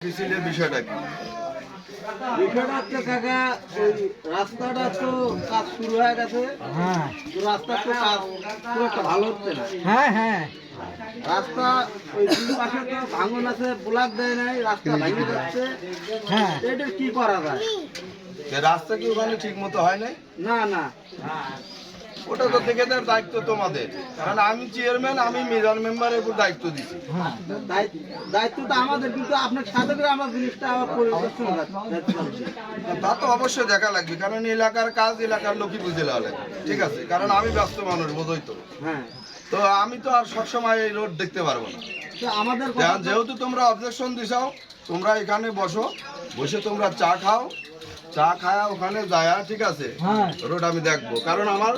মিছিলের বিষয়টা কি? বিষয়টা হচ্ছে কাকা, ওই রাস্তাটা তো কাজ শুরু হয়ে গেছে। হ্যাঁ তো রাস্তার তো কাজ খুব একটা ভালো হচ্ছে না। হ্যাঁ হ্যাঁ রাস্তা ওই দুই পাশে তো ভাঙন আছে, ব্লক দেয় নাই, রাস্তা ভেঙে যাচ্ছে। হ্যাঁ এটা কি করা যায়? যে রাস্তা কি ওখানে ঠিক মতো হয় নাই? না না, ওটা তো ঠিকাদার দায়িত্ব তোমাদের, কারণ আমি চেয়ারম্যান, আমি মেজর মেম্বারের উপর দায়িত্ব দিচ্ছি। দায়িত্বটা আমাদের, কিন্তু আপনার সাথে করে আমার জিনিসটা আবার পরিবর্তন হচ্ছে। তা তো অবশ্যই দেখা লাগবে, কারণ এলাকার কাজ এলাকার লোকই বুঝে নেওয়া লাগবে, ঠিক আছে? কারণ আমি ব্যস্ত মানুষ, বোঝই তো। হ্যাঁ, তো আমি তো আর সবসময় এই রোড দেখতে পারবো না। তো আমাদের যেহেতু তোমরা অবজেকশন দিছাও, তোমরা এখানে বসো, বসে তোমরা চা খাও, চা খায়া ওখানে যায়, ঠিক আছে? হ্যাঁ রোড আমি দেখবো, কারণ আমার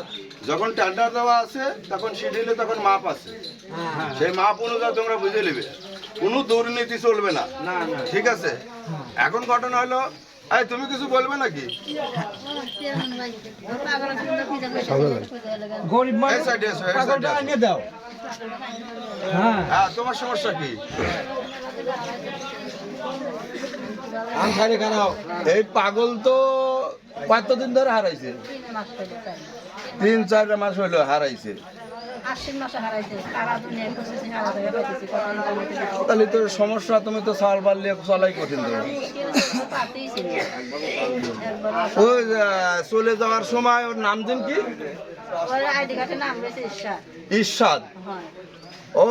যখন টেন্ডার দেওয়া আছে তখন শিডিউলে তখন মাপ আছে, সেই মাপ অনুযায়ী তোমরা বুঝে নেবে, কোনো দুর্নীতি চলবে না, না না, ঠিক আছে? এখন ঘটনা হলো, এই তুমি কিছু বলবে নাকি? গরিব এই মানুষ সাইডে এসো, এই পাগলটা সাইডে এসো। এনে দাও। হ্যাঁ হ্যাঁ, তোমার সমস্যা কি? এই পাগল তো কতদিন ধরে হারাইছে? 3-4 মাস হইলো হারাইছে। তাহলে তো সমস্যা, তুমি তো সাল বাড়লে চলাই কঠিন তো। ওই চলে যাওয়ার সময় ওর নাম দিন কি? ইরশাদ। ও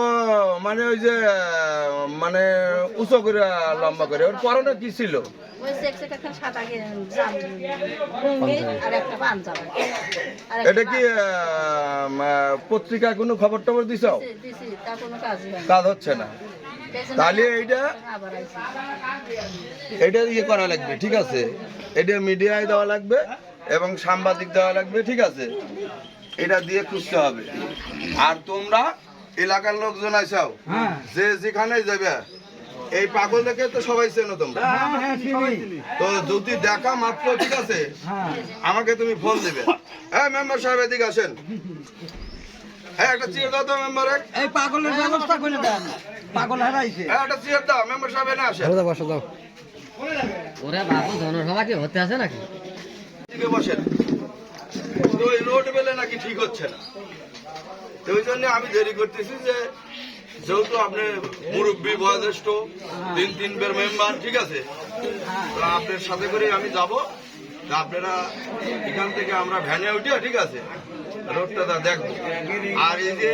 মানে ওই যে মানে উঁচু করে লম্বা করে, ওর পরনে কি ছিল? এটা কি পত্রিকায় কোনো খবর টবর দিছ? কাজ হচ্ছে না, তাহলে এইটা ইয়ে করা লাগবে, ঠিক আছে? এটা মিডিয়ায় দেওয়া লাগবে এবং সাংবাদিক দেওয়া লাগবে, ঠিক আছে? এটা দিয়ে খুঁজতে হবে। আর তোমরা এলাকার লোকজন আইসাও, হ্যাঁ যে যেখানে যাবে, এই পাগল দেখে তো সবাই চেনো তোমরা। হ্যাঁ চিনি। তো যদি দেখা মাত্র, ঠিক আছে, হ্যাঁ আমাকে তুমি ফোন দিবে। হ্যাঁ মেম্বার সাহেব, এদিকে আসেন। হ্যাঁ, একটা চেয়ার দাও তো মেম্বার। এই পাগলের ব্যবস্থা করে দেন, পাগল হারাইছে। হ্যাঁ, একটা চেয়ার দাও, মেম্বার সাহেব এনে আসেন। ওরা বাবু জনসভা কি হতে আছে নাকি? এদিকে বসেন। তো এই রোড বেলে নাকি ঠিক হচ্ছে না, তো ওই জন্য আমি দেরি করতেছি, যে যেহেতু আপনি মুরব্বী, বয়োজ্যেষ্ঠ, 3 বার মেম্বার, ঠিক আছে? তো আপনার সাথে করে আমি যাব, আপনারা এখান থেকে আমরা ভ্যানে উঠে, ঠিক আছে, রোডটা দেখবো। আর এই যে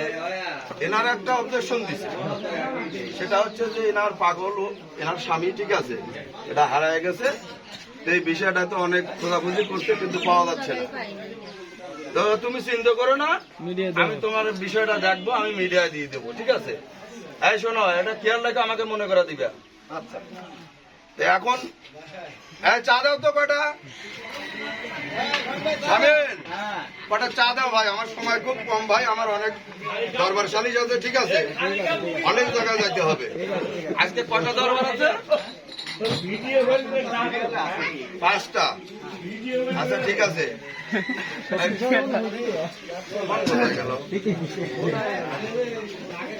এনার একটা অবজেকশন দিছে, সেটা হচ্ছে যে এনার পাগল, এনার স্বামী, ঠিক আছে, এটা হারায় গেছে। তো এই বিষয়টা তো অনেক খোঁজাখুঁজি করছে, কিন্তু পাওয়া যাচ্ছে না। তো তুমি চিন্তা করো না, আমি তোমার বিষয়টা দেখবো, আমি মিডিয়ায় দিয়ে দেবো, ঠিক আছে? এই শোনো, এটা খেয়াল রেখে আমাকে মনে করা দিবে। আচ্ছা, তো এখন এই চা দাও তো কটা, শামিল, কটা চা দাও ভাই, আমার সময় খুব কম ভাই, আমার অনেক দরবার সালিশ আছে, ঠিক আছে? অনেক জায়গায় যেতে হবে। আজকে কটা দরবার আছে? 5টা। আচ্ছা, ঠিক আছে।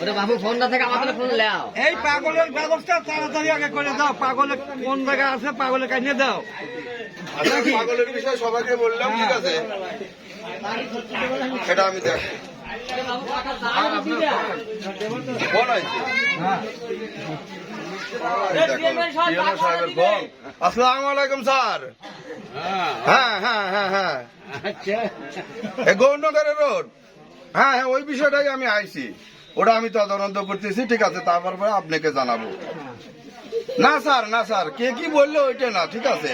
ওরে বাবু ফোনটা থেকে আমাদের ফোন লাও। এই পাগলের ব্যবস্থা তাড়াতাড়ি আগে করে দাও। পাগলে কোন জায়গায় আছে, পাগলে কাইনে দাও। আচ্ছা, পাগলের বিষয়ে সবাইকে বললাম, ঠিক আছে? এটা আমি দেখ ফোন আছে। আসসালামু আলাইকুম স্যার। হ্যাঁ হ্যাঁ হ্যাঁ হ্যাঁ, গৌরনগরের রোড। হ্যাঁ হ্যাঁ, ওই বিষয়টাই আমি আইছি, ওটা আমি তদন্ত করতেছি, ঠিক আছে? তারপর পরে আপনাকে জানাবো। না স্যার, না স্যার, কে কি বললো ওইটা না, ঠিক আছে?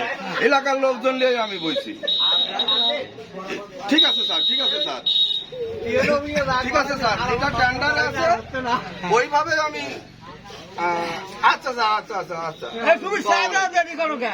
এলাকার লোকজন নিয়ে আমি বলছি। ঠিক আছে স্যার, ঠিক আছে স্যার, ঠিক আছে স্যার, যেটা টেন্ডার আছে ওইভাবে আমি। আচ্ছা স্যার, আচ্ছা আচ্ছা আচ্ছা। তুমি চা দাও, দেরি করো কে?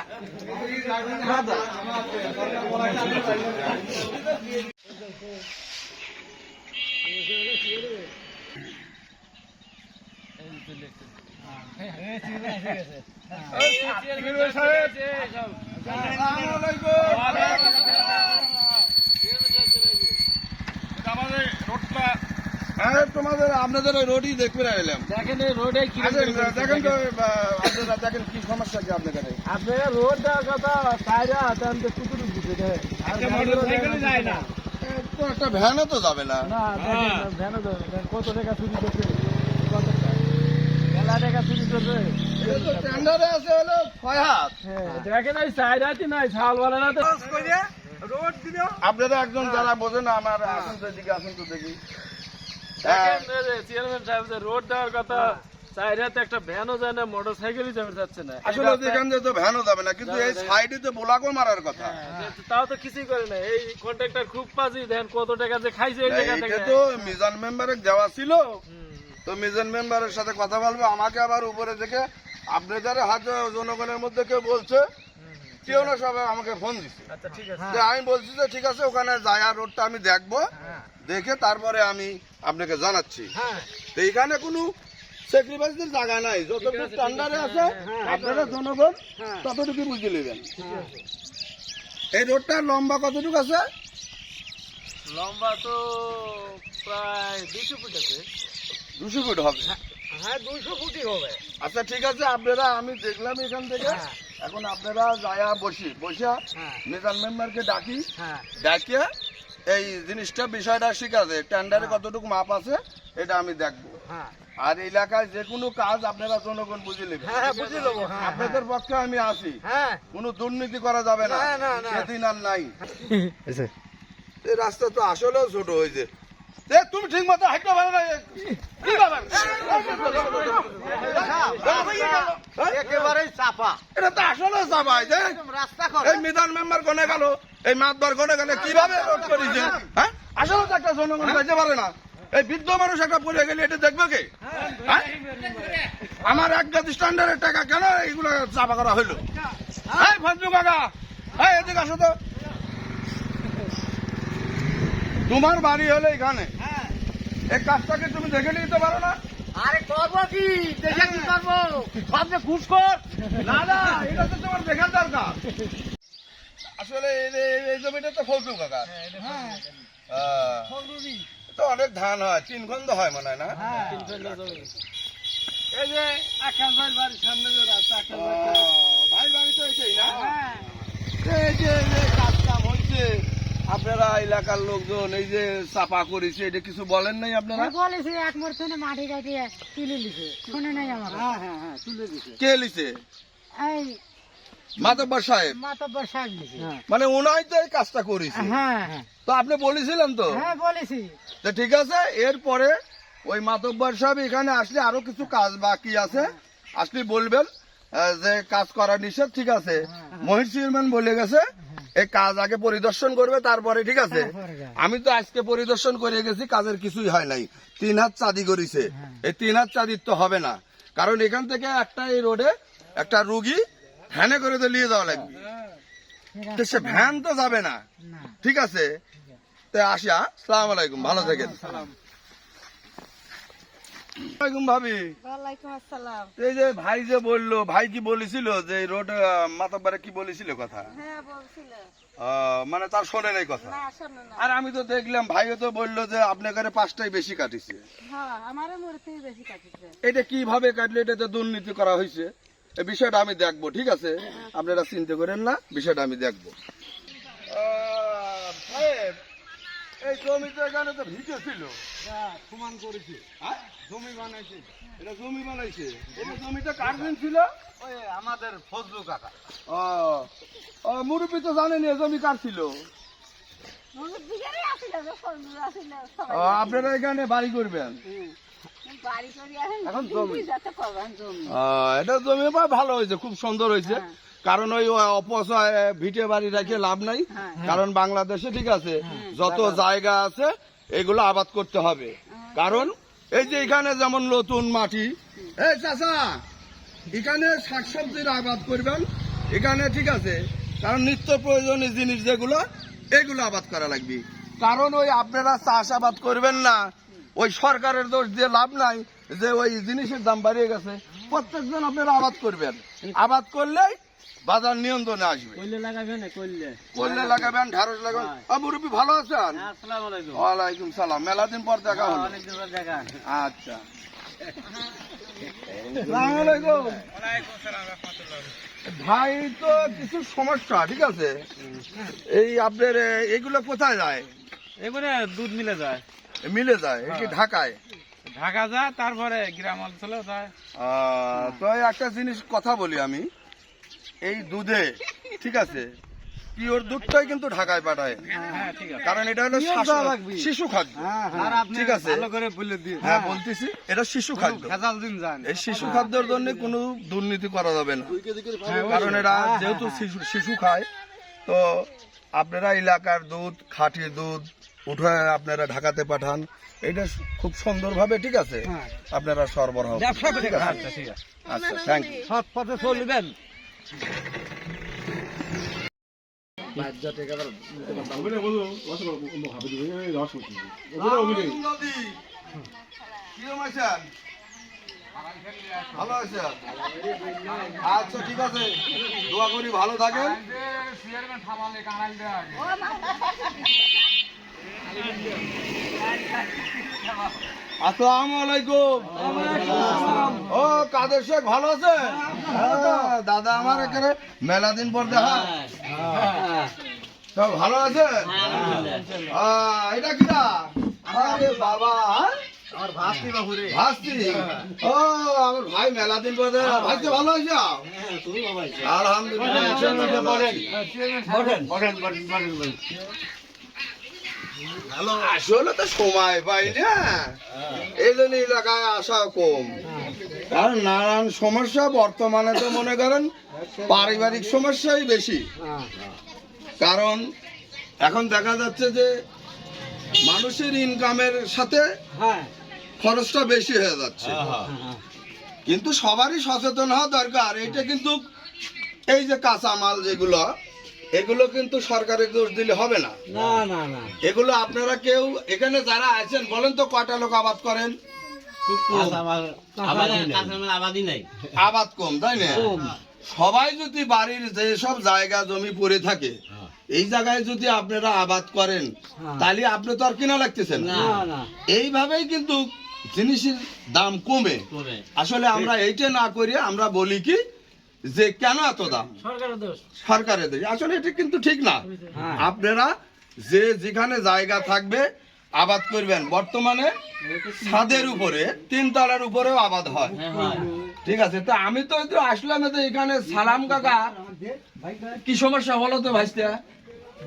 তোমাদের আপনাদের রোডই দেখবে এলাম। দেখেন এই রোডে কি দেখেন তো, আপনারা দেখেন কি সমস্যা কি আপনাদের? আপনারা রোড দেওয়ার কথা তাইরা তেন তো কুকুর দিতে দেয় মোটরসাইকেলে যায় না তো একটা ভ্যানও তো যাবে না। না ভ্যানে কত টাকা চুরি করছে কত মেলা টাকা চুরি করছে এটা তো টেন্ডারে আছে হলো 6 হাত। দেখে নাই সাইডাতি নাই ছাল বলে না তো রোড দিল আপনারা একজন যারা বোঝেন আমার আসুন তো এদিকে, আসুন তো দেখি। চেয়ারম্যান সাহেব যে রোড দেওয়ার কথা সাইডাতে একটা ভ্যানও যায় না মোটরসাইকেলই যাচ্ছে না আসলে যেখান দিয়ে তো ভ্যানও যাবে না, কিন্তু এই সাইডে তো বোলাকও মারার কথা। তাও তো কিছুই করে না এই কন্ট্রাক্টর খুব পাজি দেন কত টাকা যে খাইছে এই টাকা এইটা থেকে তো মিজান মেম্বারের দেওয়া ছিল, তো মিজান মেম্বারের সাথে কথা বলবো। আমাকে আবার উপরে থেকে আপনাদের হাতে জনগণের মধ্যে কেউ বলছে, কেউ না সবাই আমাকে ফোন দিচ্ছে। আচ্ছা ঠিক আছে তো আমি বলছি যে ঠিক আছে, ওখানে যায়া রোডটা আমি দেখবো, দেখে তারপরে আমি আপনাকে জানাচ্ছি। তো এইখানে কোনো স্যাক্রিফাইসের জায়গা নাই, যতটুকু স্ট্যান্ডার্ডে আছে আপনারা জনগণ ততটুকু বুঝে নেবেন। এই রোডটার লম্বা কতটুকু আছে? লম্বা তো প্রায় 200 ফুট আছে 200 ফুট হবে। হ্যাঁ 200 ফুটই হবে আচ্ছা ঠিক আছে, আপনারা আমি দেখলাম এখান থেকে, এখন আপনারা যায়া বসা মিজান মেম্বারকে ডাকি, ডাকিয়ে এই জিনিসটা বিষয়টা শিখাছে টেন্ডারে কতটুকু মাপ আছে এটা আমি দেখবো। আর এলাকায় যে কোনো কাজ আপনারা জনগণ বুঝে নেবেন। বুঝে নেবো আপনাদের পক্ষে আমি আছি, কোনো দুর্নীতি করা যাবে না, সেদিন আর নাই। এই রাস্তা তো আসলেও ছোট হয়েছে। তুমি ঠিক মতো হাঁটতে পারো না, কি ব্যাপার? একেবারেই চাপা এটা তো আসলে চাপা হয়েছে। রাস্তা করে এই মিজান মেম্বার কোনে গেল, এই মাতবার কোনে গেলে কিভাবে রোড করেছে? হ্যাঁ, আসলে তো একটা জনগণ যাইতে পারে না। এই বৃদ্ধ মানুষ একটা পড়ে গেলে এটা দেখবে কে? হ্যাঁ? আমার এক গাদি স্ট্যান্ডার্ডের টাকা কেন এইগুলো চাপা করা হইলো? এই ফজলু কাকা, এই এদিকে আসো তো। তোমার বাড়ি হলো এখানে, এই কাজটাকে তুমি দেখে নিতে পারো না? আরে করবো কি দেখে কি করবো সব যে ঘুষ কর না না, এটা তো তোমার দেখার দরকার। আসলে এই জমিটা তো ফজলু কাকা, তো অনেক ধান হয়, 3 খন্ড হয় মনে হয় না? এই যে আকাশ ভাই বাড়ির সামনে যে রাস্তা আকাশ ভাই ভাই বাড়ি তো এটাই না? এই যে কাজ কাম হয়েছে, আপনারা এলাকার লোকজন এই যে চাপা করেছে, এটা কিছু বলেন নাই আপনারা? বলেছে এক মরছনে মাটি কাটিয়ে তুলে লিখে শুনে নাই আমার তুলে দিছে কে লিছে? এই মাতব্বর সাহেব, মাতব্বর সাহেব লিখে মানে ওনাই তো এই কাজটা করেছে। হ্যাঁ তো আপনি বলেছিলেন তো? হ্যাঁ বলেছি তো ঠিক আছে, এরপরে ওই মাতব্বর সাহেব এখানে আসলে আরো কিছু কাজ বাকি আছে, আসলে বলবেন যে কাজ করা নিষেধ। ঠিক আছে, মহিষ চেয়ারম্যান বলে গেছে এই কাজ আগে পরিদর্শন করবে, তারপরে ঠিক আছে। আমি তো আজকে পরিদর্শন করে গেছি, কাজের কিছুই হয় নাই, 3 হাত চাঁদি করেছে। এই 3 হাত চাঁদির তো হবে না, কারণ এখান থেকে একটা এই রোডে একটা রুগী ভ্যানে করে তো নিয়ে যাওয়া লাগবে, তো সে ভ্যান তো যাবে না। ঠিক আছে, তো আসিয়া, সালাম আলাইকুম, ভালো থাকেন। ভাবি, ওয়ালাইকুম আসসালাম এই যে ভাই যে বললো, ভাই কি বলেছিল যে এই রোড মাতব্বরে কি বলেছিল কথা? হ্যাঁ বলছিল মানে তার শোনে নাই কথা। না শোনো না আর আমি তো দেখলাম ভাইও তো বললো যে আপনার ঘরে 5টাই বেশি কাটিছে। হ্যাঁ আমারও মূর্তি বেশি কাটিছে এটা কিভাবে কাটলো? এটা তো দুর্নীতি করা হয়েছে, এই বিষয়টা আমি দেখবো। ঠিক আছে, আপনারা চিন্তা করেন না, বিষয়টা আমি দেখবো। এই জমি তো এখানে তো ভিজে ছিল, সমান করেছে জমি বানাইছে এটা জমি বানাইছে। এটা জমিটা কার দিন ছিল? ওই আমাদের ফজলু কাকা মুরব্বী তো জানেনি এ জমি কার ছিল। দিকেরই আসিল আসিল আপনারা এখানে বাড়ি করবেন, বাড়ি করি এখন জমি যাতে করবেন জমি এটা জমি ভালো হয়েছে, খুব সুন্দর হয়েছে। কারণ ওই অপচয় ভিটে বাড়ি রেখে লাভ নাই, কারণ বাংলাদেশে ঠিক আছে যত জায়গা আছে এগুলো আবাদ করতে হবে। কারণ এই যে এখানে যেমন নতুন মাটি, এই চাচা এখানে শাকসবজির আবাদ করবেন এখানে, ঠিক আছে, কারণ নিত্য প্রয়োজনীয় জিনিস যেগুলো এগুলো আবাদ করা লাগবে। কারণ ওই আপনারা চাষাবাদ করবেন না, ওই সরকারের দোষ দিয়ে লাভ নাই যে ওই জিনিসের দাম বাড়িয়ে গেছে। প্রত্যেকজন আপনারা আবাদ করবেন, আবাদ করলেই বাজার নিয়ন্ত্রণে আসবে। কইলে লাগাবেন করলে লাগাবেন, ঢেঁড়স লাগাবেন। মুরব্বী ভালো আছেন? আসসালামু আলাইকুম ওয়ালাইকুম সালাম, মেলা দিন পর দেখা হলো। অনেক দিন পর দেখা আচ্ছা, আসসালামু আলাইকুম। ভাই তো কিছু সমস্যা, ঠিক আছে। এই আপনার এগুলো কোথায় যায়? এবারে দুধ মিলে যায়, মিলে যায়, এই কি ঢাকায়? ঢাকা যায়, তারপরে গ্রাম অঞ্চলেও যায়। তো এই একটা জিনিস কথা বলি আমি, এই দুধে, ঠিক আছে, পিওর দুধটাই কিন্তু ঢাকায় পাঠায়, হ্যাঁ ঠিক আছে। কারণ এটা হলো শিশু খাদ্য, আর আপনি ঠিক আছে। ভালো করে বলে দিন। হ্যাঁ বলতেছি, এটা শিশু খাদ্য। ভেজাল দিন যান। এই শিশু খাদ্যের জন্য কোনো দুর্নীতি করা যাবে না, কারণ এরা যেহেতু শিশু খায়। তো আপনারা এলাকার দুধ, খাঁটি দুধ উঠে আপনারা ঢাকাতে পাঠান, এটা খুব সুন্দরভাবে, ঠিক আছে, আপনারা সরবরাহ করেন। ব্যবসা করে ঠিক আছে? আচ্ছা ঠিক আছে। আচ্ছা, থ্যাংক ইউ। সৎ পথে চলবেন। ভালো আছেন? আচ্ছা ঠিক আছে, দোয়া করি ভালো থাকেন। আসসালামু আলাইকুম। ও কাদের শেখ, ভালো আছে? দাদা আমার এখানে মেলা দিন পর দেখা, সব ভালো আছে? এটা কিটা? আরে বাবা, আমার ভাস্তি বাবুরে। ভাস্তি। ও আমার ভাই মেলা দিন পর দেখা, ভাইতে ভালো আছে? আলহামদুলিল্লাহ। আসলে তো সময় পাই না, এই জন্য এলাকায় আসা কম। আর নানান সমস্যা বর্তমানে তো মনে করেন পারিবারিক সমস্যাই বেশি, কারণ এখন দেখা যাচ্ছে যে মানুষের ইনকামের সাথে খরচটা বেশি হয়ে যাচ্ছে। কিন্তু সবারই সচেতন হওয়া দরকার। এটা কিন্তু এই যে কাঁচামাল যেগুলো, এগুলো কিন্তু সরকারের দোষ দিলে হবে না। এগুলো আপনারা কেউ এখানে যারা আছেন বলেন তো, কয়টা লোক আবাদ করেন? আবাদ কম, তাই না? সবাই যদি বাড়ির যেসব জায়গা জমি পড়ে থাকে, এই জায়গায় যদি আপনারা আবাদ করেন, তাহলে আপনি তো আর কিনা লাগতেছেন না। এইভাবেই কিন্তু জিনিসের দাম কমে। আসলে আমরা এইটা না করি, আমরা বলি কি যে কেন এত দাম, সরকারের দোষ। আসলে এটা কিন্তু ঠিক না। আপনারা যে যেখানে জায়গা থাকবে আবাদ করবেন। বর্তমানে ছাদের উপরে, 3 তলার উপরেও আবাদ হয়, ঠিক আছে। তো আমি তো একটু আসলাম এখানে। সালাম কাকা, কি সমস্যা বলো তো ভাইস্তা?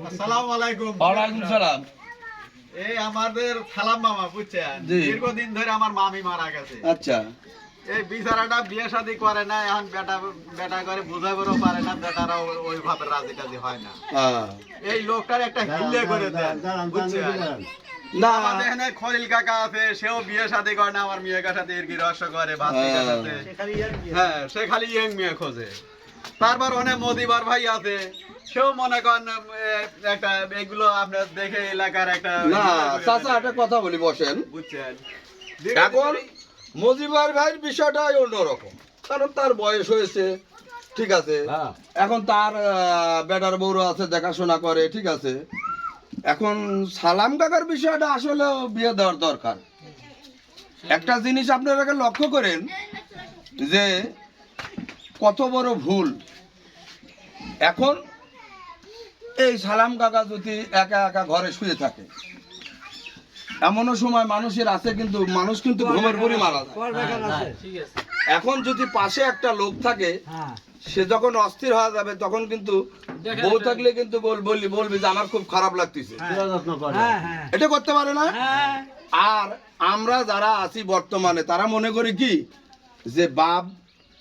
আসসালামু আলাইকুম। ওয়ালাইকুম সালাম। এই আমাদের সালাম মামা, বুঝছেন, জি। দীর্ঘদিন ধরে আমার মামি মারা গেছে। আচ্ছা। এই বিচারাটা বিয়ে শাদী করে না, এখন বেটা করে বুঝাবেরও পারে না, বেটারাও ওইভাবে রাজি টাজি হয় না। এই লোকটার একটা হিল্লে করে দেন, বুঝছেন। না, আমাদের এখানে খলিল কাকা আছে, সেও বিয়ে শাদী করে না, আমার মেয়ের সাথে এর কি রহস্য করে, ভাস্তিকার সাথে। হ্যাঁ, সে খালি ইয়ং মেয়ে খোঁজে। তারপর অনেক মদিবার ভাই আছে, সেও মনে করেন একটা এগুলো আপনার দেখে এলাকার একটা না চাচা, একটা কথা বলি, বসেন। বুঝছেন। এখন মজিবার ভাইয়ের বিষয়টাই অন্যরকম, কারণ তার বয়স হয়েছে, ঠিক আছে। এখন তার বেটার বউরা আছে, দেখাশোনা করে, ঠিক আছে। এখন সালাম কাকার বিষয়টা আসলে বিয়ে দেওয়ার দরকার। একটা জিনিস আপনারা লক্ষ্য করেন যে কত বড় ভুল। এখন এই সালাম কাকা যদি একা একা ঘরে শুয়ে থাকে, এমনও সময় মানুষের আছে, কিন্তু মানুষ কিন্তু ঘুমের পরই মারা যায়। এখন যদি পাশে একটা লোক থাকে, সে যখন অস্থির হয়ে যাবে, তখন কিন্তু বউ থাকলে কিন্তু বলবি যে আমার খুব খারাপ লাগতেছে, এটা করতে পারে না। আর আমরা যারা আছি বর্তমানে, তারা মনে করি কি যে বাপ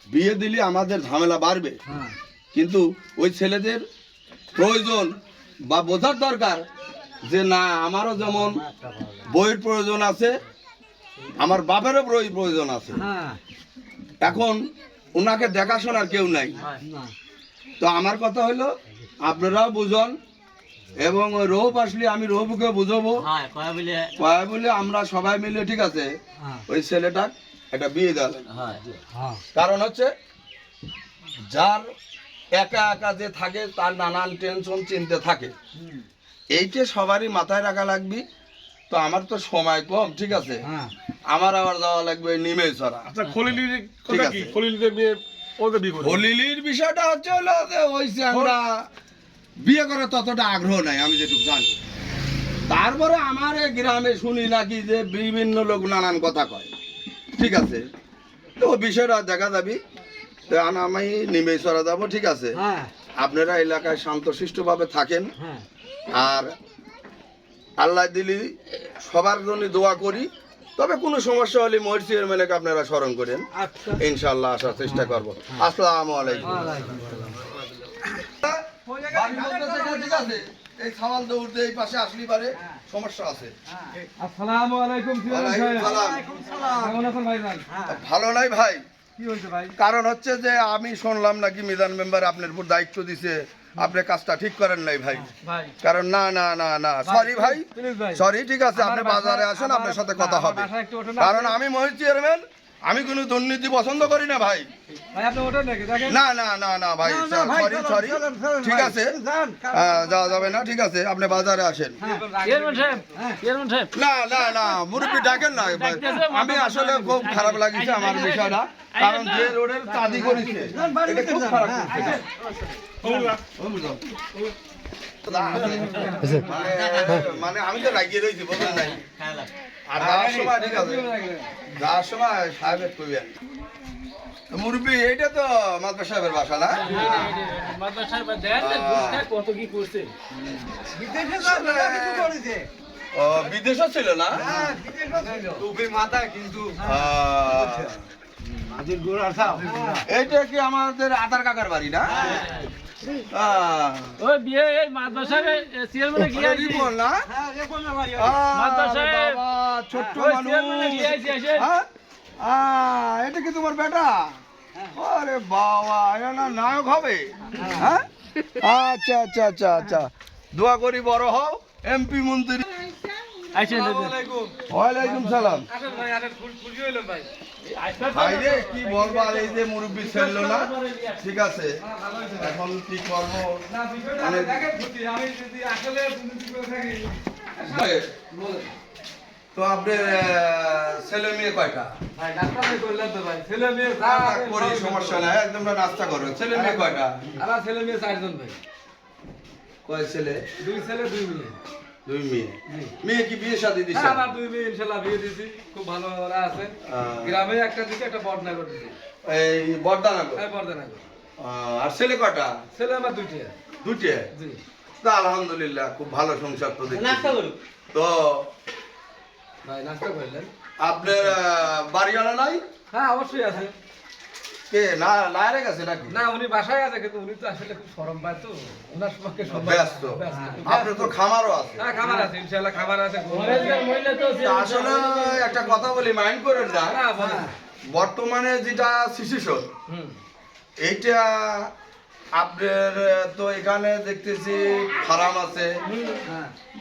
বিয়ে দিলে আমাদের ঝামেলা বাড়বে, কিন্তু ওই ছেলেদের প্রয়োজন বা বোঝার দরকার যে না, আমারও যেমন বইয়ের প্রয়োজন আছে, আমার বাপেরও প্রয়োজন আছে। এখন ওনাকে দেখাশোনার কেউ নাই। তো আমার কথা হলো, আপনারাও বুঝুন, এবং ওই রৌপ আসলে আমি রৌপকে বুঝাবো, কয়া বলে আমরা সবাই মিলে, ঠিক আছে, ওই ছেলেটা একটা বিয়ে দেবেন। কারণ হচ্ছে যার একা একা যে থাকে, তার নানান টেনশন চিন্তা থাকে, এইটা সবারই মাথায় রাখা লাগবে। তো আমার তো সময় কম, ঠিক আছে, আমার আবার যাওয়া লাগবে নিমেই ছড়া। আচ্ছা খলিলির ঠিক কথা আছে। কি খলিলির মেয়ে ওদের বিয়ে করবে হলিলির বিষয়টা হচ্ছে হলো যে হইছে আমরা বিয়ে করে ততটা আগ্রহ নাই আমি যেটুকু জানি। তারপরে আমার এই গ্রামে শুনি নাকি যে বিভিন্ন লোক নানান কথা কয়, ঠিক আছে, তো ওই বিষয়টা দেখা যাবি। তো আমি নিমেই ছড়া যাবো, ঠিক আছে। হ্যাঁ আপনারা এলাকায় শান্তশিষ্টভাবে থাকেন, হ্যাঁ আর আল্লাহ দিলি সবার জন্য দোয়া করি। তবে কোনো সমস্যা হলে মহির চেয়ারম্যানকে আপনারা স্মরণ করেন, আচ্ছা ইনশাআল্লাহ আসার চেষ্টা করবো। আসসালামু আলাইকুম। বাড়ির মধ্যে থেকে, ঠিক আছে, এই সামাল দৌড়তে এই পাশে আসলি পারে সমস্যা আছে। আসসালামু আলাইকুম ওয়ালাইকুম সালাম। কেমন আছেন ভাইজান ভালো নাই ভাই, কি হয়েছে ভাই কারণ হচ্ছে যে আমি শুনলাম নাকি মিজান মেম্বার আপনার উপর দায়িত্ব দিছে, আপনি কাজটা ঠিক করেন নাই ভাই। ভাই কারণ না না না না, সরি ভাই, প্লিজ ভাই সরি, ঠিক আছে, আপনি বাজারে আসেন, আপনার সাথে কথা হবে। বাসায় একটু ওঠেন না। কারণ আমি মহির চেয়ারম্যান, আমি কোনো দুর্নীতি পছন্দ করি না ভাই। ভাই আপনি ওঠেন নাকি দেখেন না না না না ভাই, সরি সরি, ঠিক আছে, যাওয়া যাবে না, ঠিক আছে, আপনি বাজারে আসেন। চেয়ারম্যান সাহেব চেয়ারম্যান সাহেব না না না, মুরব্বী ডাকেন না ভাই। আমি আসলে খুব খারাপ লাগিছে আমার বিষয়টা, কারণ যে রোডের চাঁদি করেছে এটা খুব খারাপ করছে। মানে আমি তো রাগিয়ে রয়েছি, বলবেন নাই। আর যাওয়ার সময়, ঠিক আছে, যাওয়ার সময় সাহেবের কইবেন মুরব্বী, এইটা তো মাদ্রাস সাহেবের বাসা না? কত কি করছে ও বিদেশও ছিল না? এইটা কি আমাদের আধার কাকার বাড়ি না? ওই বিয়ে এই মাদ্রাসায় চেয়ারম্যানে গিয়ে আইছি রিপন না? মাদ্রাসায় বাবা, ছোট্ট ওই মানুষ। চেয়ারম্যানে গিয়ে আইছি এসে হ্যাঁ? এটা কি তোমার বেটা? আরে বাবা, এরা না নায়ক হবে। হ্যাঁ, আচ্ছা আচ্ছা আচ্ছা আচ্ছা, দোয়া করি বড় হও, এমপি মন্ত্রী। আইছেন ওয়ালাইকুম সালাম। ভাই আরে খুশি হইলাম ভাই ভাই রে, কি বলবো, আর এই যে মুরব্বী ছিল না, ঠিক আছে, এখন কি করবো মানে আমি যদি আসলে দুর্নীতি করে থাকি তো আপনার ছেলে মেয়ে কয়টা? ভাই নাস্তা আমি করলাম তো ভাই ছেলে মেয়ে করি, সমস্যা নাই, একদম নাস্তা করো। ছেলে মেয়ে কয়টা? আমার ছেলে মেয়ে 4 জন ভাই কয় ছেলে? 2 ছেলে 2 মেয়ে 2 মেয়ে। মেয়ে কি বিয়ে শাদী দিছে? আমার 2 মেয়ে ইনশাআল্লাহ বিয়ে দিছি, খুব ভালো ওরা আছে। গ্রামে একটা দিকে একটা বড়নগর দিছি। এই বর্দানগর। হ্যাঁ বড়নগর। আর ছেলে কয়টা? ছেলে আমার 2টা। 2টে? জি। তো আলহামদুলিল্লাহ, খুব ভালো সংসার তো দেখি। তো ভাই নাস্তা করলেন? আপনার বাড়িওয়ালা নাই? হ্যাঁ অবশ্যই আছে। কে না লাইরে গেছে নাকি? না উনি বাসায় আছে, কিন্তু উনি তো আসলে খুব শরম পায় তো, ওনার সম্পর্কে ব্যস্ত। আপনার তো খামারও আছে। হ্যাঁ খাবার আছে ইনশাআল্লাহ, খাবার আছে। তা আসলে একটা কথা বলি, মাইন্ড করেন না। না বলেন। বর্তমানে যেটা সিচুয়েশন, হুম এইটা আপনার তো এখানে দেখতেছি ফার্ম আছে,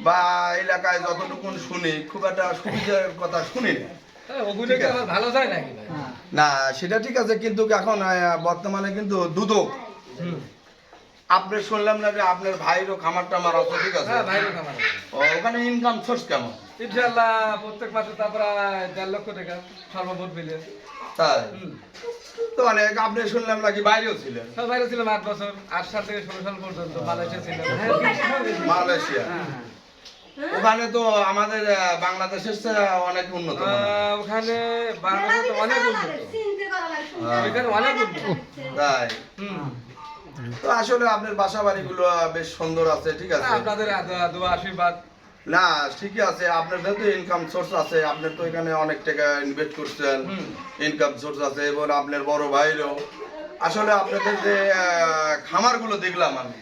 বা এলাকায় যতটুকু শুনি খুব একটা সুবিধার কথা শুনি না। ওগুলো কি আমার ভালো যায় নাকি ভাই? না সেটা ঠিক আছে, কিন্তু এখন বর্তমানে কিন্তু দুদক হুম আপনি শুনলাম না যে আপনার ভাইরও খামার টামার আছে, ঠিক আছে, হ্যাঁ ভাইরও খাবার আছে। ওখানে ইনকাম সোর্স কেমন? ইনশাআল্লাহ প্রত্যেক মাসে তা প্রায় 1.5 লক্ষ টাকা সর্বমোট মিলে। তাই হুম তো অনেক, আপনি শুনলাম নাকি বাইরেও ছিলেন? সব বাইরে ছিলাম 8 বছর, 8 সাল থেকে 16 সাল পর্যন্ত মালয়েশিয়া ছিলাম। মালয়েশিয়া। ওখানে তো আমাদের বাংলাদেশের চেয়ে অনেক উন্নত মনে হয়। ওখানে বাংলাদেশে অনেক উন্নত, ওইখানে অনেক উন্নত। তাই হুম তো আসলে আপনার বাসা বাড়িগুলো বেশ সুন্দর আছে, ঠিক আছে। আপনাদের দোয়া আশীর্বাদ। না ঠিকই আছে, আপনাদের তো ইনকাম সোর্স আছে, আপনার তো এখানে অনেক টাকা ইনভেস্ট করছেন, ইনকাম সোর্স আছে, এবং আপনার বড় ভাইরও আসলে আপনাদের যে খামারগুলো দেখলাম আমি,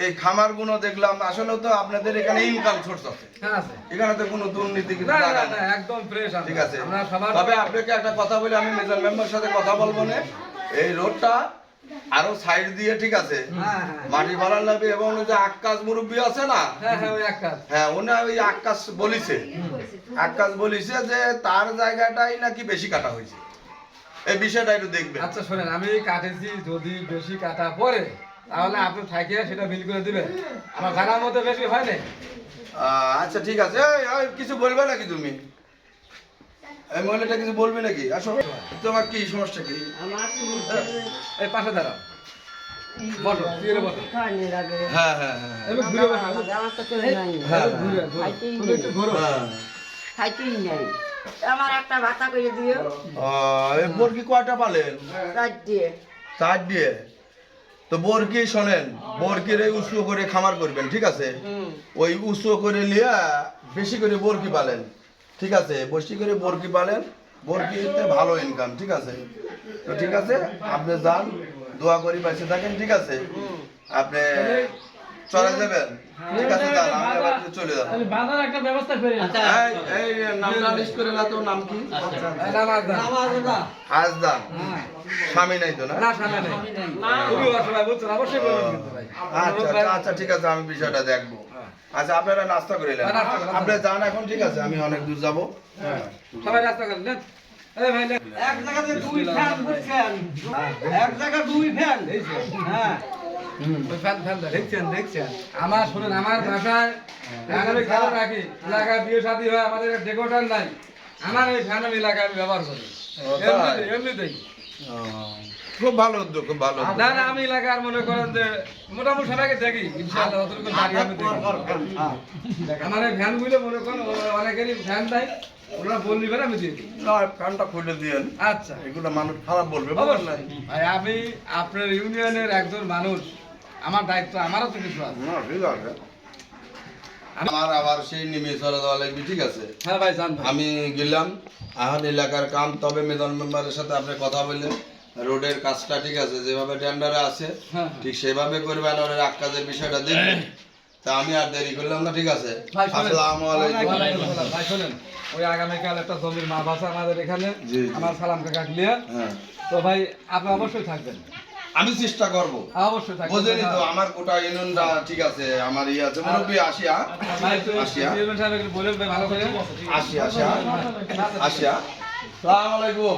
এই খামারগুলো দেখলাম, আসলে তো আপনাদের এখানে ইনকাম সোর্স আছে, হ্যাঁ আছে। এখানে তো কোনো দুর্নীতি কিছু না না লাগায় না না। একদম ফ্রেশ আছে। ঠিক আছে, আমরা সবার তবে আপনাকে একটা কথা বলে আমি মেজর মেম্বার সাথে কথা বলবো না, এই রোডটা আরো সাইড দিয়ে, ঠিক আছে, মাটি ভাড়া লাগবে, এবং ওই যে আক্কাস মুরব্বী আছে না, হ্যাঁ হ্যাঁ ওই একটা হ্যাঁ উনি ওই আক্কাস বলিছে যে তার জায়গাটাই নাকি বেশি কাটা হয়েছে, এই বিষয়টা একটু দেখবেন। আচ্ছা শোনেন, আমি কাটেছি, যদি বেশি কাটা পড়ে তাহলে আপনি থাকিয়ে সেটা বিল করে দিবেন, আমার ভাড়ার মধ্যে বেশি হয় না। আচ্ছা ঠিক আছে, এই কিছু বলবে নাকি তুমি? এই মহিলাটা কিছু বলবে নাকি? আসো, তোমার কি সমস্যা কি? এই পাশে দাঁড়াও, বসো, চেয়ারে বসো। হ্যাঁ হ্যাঁ হ্যাঁ এবার ঘুরে বসো, হ্যাঁ ঘুরে, ঘুরে। তুমি একটু ঘোরো। হ্যাঁ। আমার একটা ভাতা করে দিও এই বরকি কয়টা পালেন? রাত দিয়ে 4 দিয়ে। তো বরকি শোনেন, বরকির এই উঁচু করে খামার করবেন, ঠিক আছে? ওই উঁচু করে লিয়া বেশি করে বরকি পালেন, ঠিক আছে? বেশি করে বরকি পালেন, বরকিতে ভালো ইনকাম, ঠিক আছে? তো ঠিক আছে, আপনি যান, দোয়া করি পাশে থাকেন, ঠিক আছে? আপনি চলে যাবেন, ঠিক আছে? যান, আমি আবার চলে যাবো। বাঁধার একটা ব্যবস্থা করে। এই নামটা লিস্ট করে না, তো নাম কি? হাসদান। স্বামী নাই তো না? না, সামনে নেই। খুবই অসহায়, বুঝছেন? অবশ্যই বলবেন কিন্তু ভাই। আচ্ছা ঠিক আছে, আমি বিষয়টা দেখবো। আচ্ছা, আপনারা নাস্তা করে নেন। নাস্তা করে, আপনি যান এখন, ঠিক আছে? আমি অনেক দূর যাবো। সবাই রাস্তা করেন, নেন। এই ভাই, নেন। এক জায়গাতে 2 ফ্যান বুঝছেন, এক জায়গা 2 ফ্যান। হ্যাঁ, ওই ফ্যান দেখছেন, দেখছেন। আমার শুনুন, আমার বাসায় ফ্যান আমি খেয়াল রাখি। এলাকায় বিয়ে শাদী হয়, আমাদের ডেকোরেটর নাই। আমার এই ফ্যান আমি এলাকায় আমি ব্যবহার করি। এমনিতেই। খুব ভালো উদ্যোগ, খুব ভালো উদ্যোগ। না, না, আমি এলাকার মনে করেন যে মোটামুটি সবাইকে দেখি, ইনশাআল্লাহ যতটুকু পারি আমি দেখি। আমার এই ফ্যান গুলো মনে করেন অনেকেরই ফ্যান দেয়, ওরা বললি বের আমি দিয়ে দিই। না, ফ্যানটা খুলে দিয়েন, আচ্ছা, এগুলো মানুষ খারাপ বলবে, বুঝলেন না? ভাই, আমি আপনার ইউনিয়নের একজন মানুষ, আমার দায়িত্ব, আমারও তো কিছু আছে। না, ঠিক আছে। আমার আবার সেই নেমে চলে যাওয়া লাগবে, ঠিক আছে? হ্যাঁ ভাই, জান ভাই। আমি গেলাম এখন এলাকার কাম, তবে মেদন মেম্বারের সাথে আপনি কথা বললেন, রোডের কাজটা ঠিক আছে, যেভাবে টেন্ডারে আছে হ্যাঁ। ঠিক সেভাবে করবেন, ওর রাগ কাজের বিষয়টা দেখবেন। তা আমি আর দেরি করলাম না, ঠিক আছে? ভাই, শোনেন। আসসালামু আলাইকুম। ওয়ালাইকুম আসসালাম। ভাই শোনেন, ওই আগামীকাল একটা জমির মাপ আছে আমাদের এখানে, জি, জি। আমার সালাম কাকা ক্লিয়ার। হ্যাঁ, তো ভাই, আপনি অবশ্যই থাকবেন। আমি চেষ্টা করব। অবশ্যই থাকবেন। বুঝলেনি তো, আমার গোটা ইউনিয়নটা ঠিক আছে, আমার ইয়ে আছে, মুরব্বী আসিয়া ভাই, তো আসিয়া চেয়ারম্যান সাহেব একটু বলেন ভাই ভালো করে। আসিয়া আসিয়া আসিয়া। আসসালামু আলাইকুম।